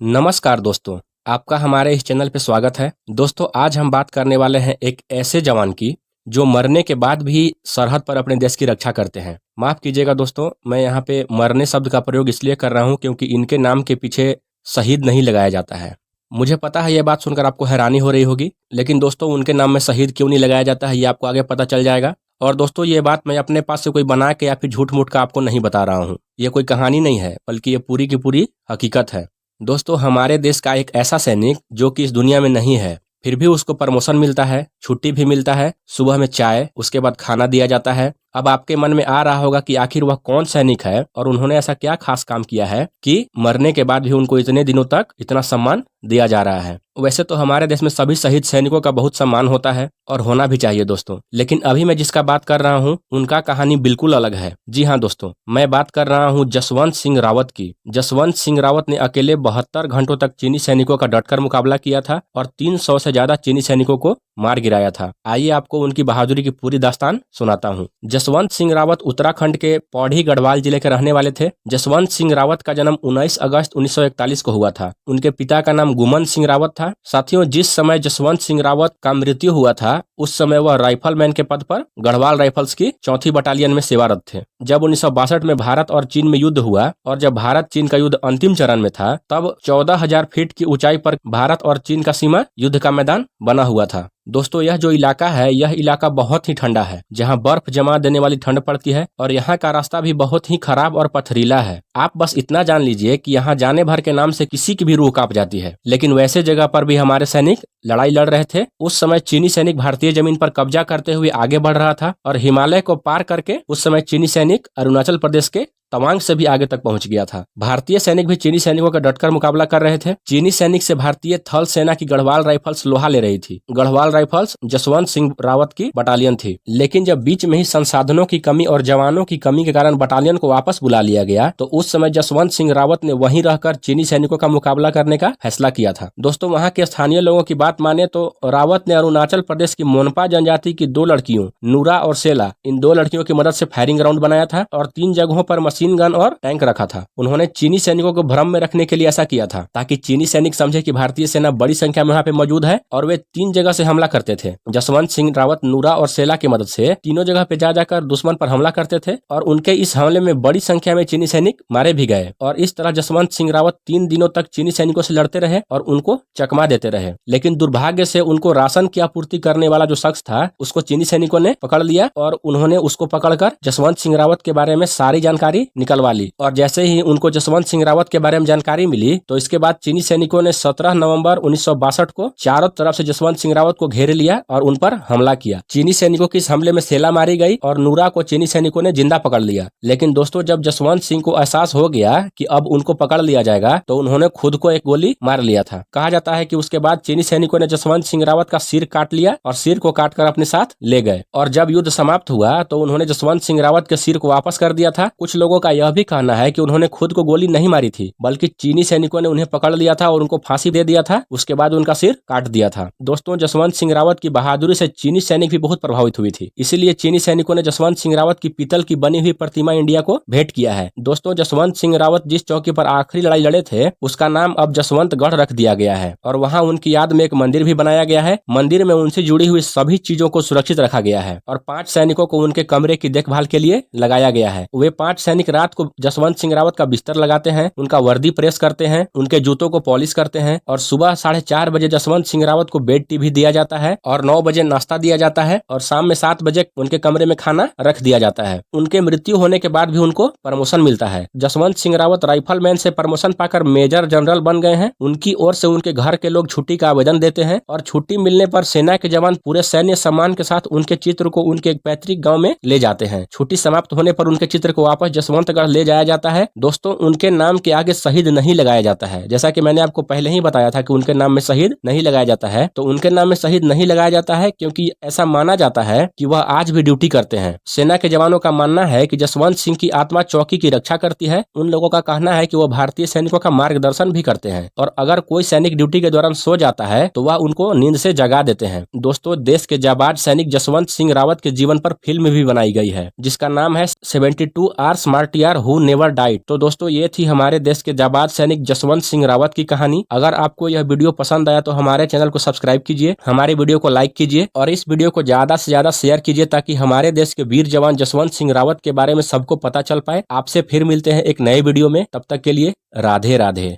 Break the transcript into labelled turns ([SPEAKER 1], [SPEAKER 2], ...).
[SPEAKER 1] नमस्कार दोस्तों, आपका हमारे इस चैनल पे स्वागत है। दोस्तों, आज हम बात करने वाले हैं एक ऐसे जवान की जो मरने के बाद भी सरहद पर अपने देश की रक्षा करते हैं। माफ़ कीजिएगा दोस्तों, मैं यहाँ पे मरने शब्द का प्रयोग इसलिए कर रहा हूँ क्योंकि इनके नाम के पीछे शहीद नहीं लगाया जाता है। मुझे पता है ये बात सुनकर आपको हैरानी हो रही होगी, लेकिन दोस्तों उनके नाम में शहीद क्यों नहीं लगाया जाता है ये आपको आगे पता चल जाएगा। और दोस्तों ये बात मैं अपने पास से कोई बना के या फिर झूठ-मूठ का आपको नहीं बता रहा हूँ। ये कोई कहानी नहीं है, बल्कि ये पूरी की पूरी हकीकत है। दोस्तों, हमारे देश का एक ऐसा सैनिक जो कि इस दुनिया में नहीं है, फिर भी उसको प्रमोशन मिलता है, छुट्टी भी मिलता है, सुबह में चाय, उसके बाद खाना दिया जाता है। अब आपके मन में आ रहा होगा कि आखिर वह कौन सैनिक है और उन्होंने ऐसा क्या खास काम किया है कि मरने के बाद भी उनको इतने दिनों तक इतना सम्मान दिया जा रहा है। वैसे तो हमारे देश में सभी शहीद सैनिकों का बहुत सम्मान होता है और होना भी चाहिए दोस्तों, लेकिन अभी मैं जिसका बात कर रहा हूँ उनका कहानी बिल्कुल अलग है। जी हाँ दोस्तों, मैं बात कर रहा हूँ जसवंत सिंह रावत की। जसवंत सिंह रावत ने अकेले 72 घंटों तक चीनी सैनिकों का डटकर मुकाबला किया था और 300 से ज्यादा चीनी सैनिकों को मार गिराया था। आइए आपको उनकी बहादुरी की पूरी दास्तान सुनाता हूँ। जसवंत सिंह रावत उत्तराखंड के पौड़ी गढ़वाल जिले के रहने वाले थे। जसवंत सिंह रावत का जन्म 19 अगस्त 1941 को हुआ था। उनके पिता का नाम गुमन सिंह रावत था। साथियों, जिस समय जसवंत सिंह रावत का मृत्यु हुआ था उस समय वह राइफलमैन के पद पर गढ़वाल राइफल्स की 4th बटालियन में सेवारत थे। जब 1962 में भारत और चीन में युद्ध हुआ और जब भारत चीन का युद्ध अंतिम चरण में था, तब 14,000 फीट की ऊंचाई पर भारत और चीन का सीमा युद्ध का मैदान बना हुआ था। दोस्तों, यह जो इलाका है यह इलाका बहुत ही ठंडा है, जहां बर्फ जमा देने वाली ठंड पड़ती है और यहाँ का रास्ता भी बहुत ही खराब और पथरीला है। आप बस इतना जान लीजिए कि यहाँ जाने भर के नाम से किसी की भी रूह कांप जाती है। लेकिन वैसे जगह पर भी हमारे सैनिक लड़ाई लड़ रहे थे। उस समय चीनी सैनिक भारतीय जमीन पर कब्जा करते हुए आगे बढ़ रहा था और हिमालय को पार करके उस समय चीनी सैनिक अरुणाचल प्रदेश के तवांग से भी आगे तक पहुंच गया था। भारतीय सैनिक भी चीनी सैनिकों का डटकर मुकाबला कर रहे थे। चीनी सैनिक से भारतीय थल सेना की गढ़वाल राइफल्स लोहा ले रही थी। गढ़वाल राइफल्स जसवंत सिंह रावत की बटालियन थी। लेकिन जब बीच में ही संसाधनों की कमी और जवानों की कमी के कारण बटालियन को वापस बुला लिया गया, तो उस समय जसवंत सिंह रावत ने वहीं रहकर चीनी सैनिकों का मुकाबला करने का फैसला किया था। दोस्तों, वहाँ के स्थानीय लोगों की बात माने तो रावत ने अरुणाचल प्रदेश की मोनपा जनजाति की 2 लड़कियों नूरा और सेला, इन 2 लड़कियों की मदद से फायरिंग ग्राउंड बनाया था और 3 जगहों पर मशीन गन और टैंक रखा था। उन्होंने चीनी सैनिकों को भ्रम में रखने के लिए ऐसा किया था ताकि चीनी सैनिक समझे कि भारतीय सेना बड़ी संख्या में वहाँ पे मौजूद है और वे 3 जगह से हमला करते थे। जसवंत सिंह रावत नूरा और सेला की मदद से तीनों जगह पे जा जाकर दुश्मन पर हमला करते थे और उनके इस हमले में बड़ी संख्या में चीनी सैनिक मारे भी गए। और इस तरह जसवंत सिंह रावत 3 दिनों तक चीनी सैनिकों से लड़ते रहे और उनको चकमा देते रहे। लेकिन दुर्भाग्य से उनको राशन की आपूर्ति करने वाला जो शख्स था उसको चीनी सैनिकों ने पकड़ लिया और उन्होंने उसको पकड़कर जसवंत सिंह रावत के बारे में सारी जानकारी निकलवा ली। और जैसे ही उनको जसवंत सिंह रावत के बारे में जानकारी मिली, तो इसके बाद चीनी सैनिकों ने 17 नवंबर 1962 को चारों तरफ से जसवंत सिंह रावत को घेर लिया और उन पर हमला किया। चीनी सैनिकों की इस हमले में सेला मारी गई और नूरा को चीनी सैनिकों ने जिंदा पकड़ लिया। लेकिन दोस्तों, जब जसवंत सिंह को एहसास हो गया कि अब उनको पकड़ लिया जाएगा, तो उन्होंने खुद को एक गोली मार लिया था। कहा जाता है कि उसके बाद चीनी सैनिकों ने जसवंत सिंह रावत का सिर काट लिया और सिर को काटकर अपने साथ ले गए। और जब युद्ध समाप्त हुआ तो उन्होंने जसवंत सिंह रावत के सिर को वापस कर दिया था। कुछ लोगों का यह भी कहना है कि उन्होंने खुद को गोली नहीं मारी थी, बल्कि चीनी सैनिकों ने उन्हें पकड़ लिया था और उनको फांसी दे दिया था, उसके बाद उनका सिर काट दिया था। दोस्तों, जसवंत सिंह रावत की बहादुरी से चीनी सैनिक भी बहुत प्रभावित हुई थी। इसीलिए चीनी सैनिकों ने जसवंत सिंह रावत की पीतल की बनी हुई प्रतिमा इंडिया को भेंट किया है। दोस्तों, जसवंत सिंह रावत जिस चौकी पर आखिरी लड़ाई लड़े थे उसका नाम अब जसवंतगढ़ रख दिया गया है और वहाँ उनकी याद में एक मंदिर भी बनाया गया है। मंदिर में उनसे जुड़ी हुई सभी चीजों को सुरक्षित रखा गया है और 5 सैनिकों को उनके कमरे की देखभाल के लिए लगाया गया है। वे 5 सैनिक रात को जसवंत सिंह रावत का बिस्तर लगाते हैं, उनका वर्दी प्रेस करते हैं, उनके जूतों को पॉलिश करते हैं और सुबह 4:30 बजे जसवंत सिंह रावत को बेड टी भी दिया जाता है और 9 बजे नाश्ता दिया जाता है और शाम में 7 बजे उनके कमरे में खाना रख दिया जाता है। उनके मृत्यु होने के बाद भी उनको प्रमोशन मिलता है। जसवंत सिंह रावत राइफलमैन से प्रमोशन पाकर मेजर जनरल बन गए हैं। उनकी ओर से उनके घर के लोग छुट्टी का आवेदन देते हैं और छुट्टी मिलने पर सेना के जवान पूरे सैन्य सम्मान के साथ उनके चित्र को उनके पैतृक गांव में ले जाते हैं। छुट्टी समाप्त होने पर उनके चित्र को वापस जसवंतगढ़ ले जाया जाता है। दोस्तों, उनके नाम के आगे शहीद नहीं लगाया जाता है। जैसा कि मैंने आपको पहले ही बताया था कि उनके नाम में शहीद नहीं लगाया जाता है, तो उनके नाम में शहीद नहीं लगाया जाता है क्योंकि ऐसा माना जाता है कि वह आज भी ड्यूटी करते हैं। सेना के जवानों का मानना है कि जसवंत सिंह की आत्मा चौकी की रक्षा करती है। उन लोगों का कहना है कि वह भारतीय सैनिकों का मार्गदर्शन भी करते हैं और अगर कोई सैनिक ड्यूटी के दौरान सो जाता है तो वह उनको नींद से जगा देते हैं। दोस्तों, देश के जाबाज सैनिक जसवंत सिंह रावत के जीवन पर फिल्म भी बनाई गई है जिसका नाम है 72 hours martyr who never died. तो दोस्तों ये थी हमारे देश के जाबाज सैनिक जसवंत सिंह रावत की कहानी। अगर आपको यह वीडियो पसंद आया तो हमारे चैनल को सब्सक्राइब कीजिए, हमारे वीडियो को लाइक कीजिए और इस वीडियो को ज्यादा से ज्यादा शेयर कीजिए ताकि हमारे देश के वीर जवान जसवंत सिंह रावत के बारे में सबको पता चल पाए। आपसे फिर मिलते हैं एक नए वीडियो में, तब तक के लिए राधे राधे।